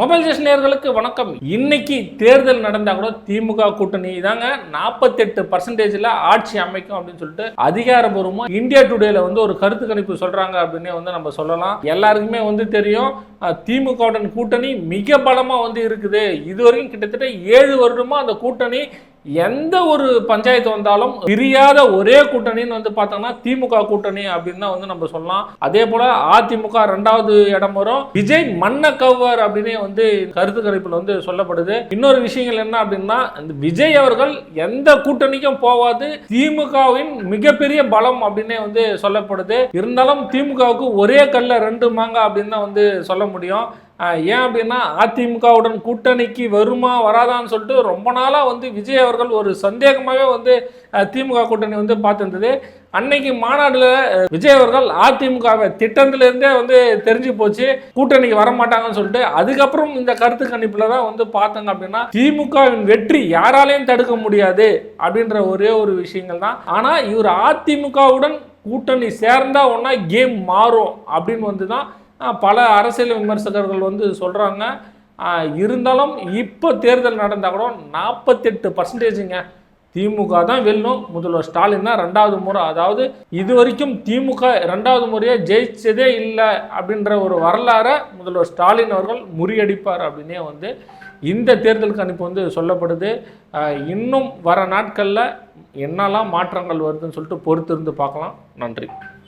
Mobile ஜெஸ் நேயர்களுக்கு வணக்கம். இன்னைக்கு தேர்தல் நடந்தா கூட திமுக கூட்டணி தாங்க 48% ஆட்சி அமைக்கும் அப்படின்னு சொல்லிட்டு அதிகாரபூர்வமா இந்தியா டுடேல ஒரு கருத்து கணிப்பு சொல்றாங்க அப்படின்னு நம்ம சொல்லலாம். எல்லாருக்குமே தெரியும் திமுகவுடன் கூட்டணி மிக பலமா இருக்குது. இதுவரைக்கும் கிட்டத்தட்ட 7 வருடமா அந்த கூட்டணி எந்த ஒரு பஞ்சாயத்து வந்தாலும் பிரியாத ஒரே கூட்டணின்னு பார்த்தோம்னா திமுக கூட்டணி அப்படின்னு தான் நம்ம சொல்லலாம். அதே போல அதிமுக 2வது இடம் வரும். விஜய் மன்ன கவர் அப்படின்னு கருத்து கணிப்புல சொல்லப்படுது. இன்னொரு விஷயங்கள் என்ன அப்படின்னா, விஜய் அவர்கள் எந்த கூட்டணிக்கும் போவாது, திமுகவின் மிகப்பெரிய பலம் அப்படின்னு சொல்லப்படுது. இருந்தாலும் திமுகவுக்கு ஒரே கல்ல 2 மாங்க அப்படின்னு தான் சொல்ல முடியும். ஏன் அப்படின்னா அதிமுகவுடன் கூட்டணிக்கு வருமா வராதான்னு சொல்லிட்டு ரொம்ப நாளாக விஜய் அவர்கள் ஒரு சந்தேகமாகவே திமுக கூட்டணி பார்த்துருந்தது. அன்னைக்கு மாநாடுல விஜய் அவர்கள் அதிமுகவை திட்டத்திலிருந்தே தெரிஞ்சு போச்சு கூட்டணிக்கு வரமாட்டாங்கன்னு சொல்லிட்டு. அதுக்கப்புறம் இந்த கருத்து கணிப்புல தான் பார்த்தாங்க அப்படின்னா திமுகவின் வெற்றி யாராலையும் தடுக்க முடியாது அப்படின்ற ஒரே ஒரு விஷயங்கள் தான். ஆனா இவர் அதிமுகவுடன் கூட்டணி சேர்ந்தா ஒன்னா கேம் மாறும் அப்படின்னு தான் பல அரசியல் விமர்சகர்கள் சொல்றாங்க. இருந்தாலும் இப்போ தேர்தல் நடந்தால் கூட 48% திமுக தான் வெல்லும். முதல்வர் ஸ்டாலின் தான் 2வது முறை, அதாவது இது வரைக்கும் திமுக 2வது முறையாக ஜெயிச்சதே இல்லை அப்படின்ற ஒரு வரலாறை முதல்வர் ஸ்டாலின் அவர்கள் முறியடிப்பார் அப்படின்னே இந்த தேர்தல் கணிப்பு சொல்லப்படுது. இன்னும் வர நாட்களில் என்னெல்லாம் மாற்றங்கள் வருதுன்னு சொல்லிட்டு பொறுத்திருந்து பார்க்கலாம். நன்றி.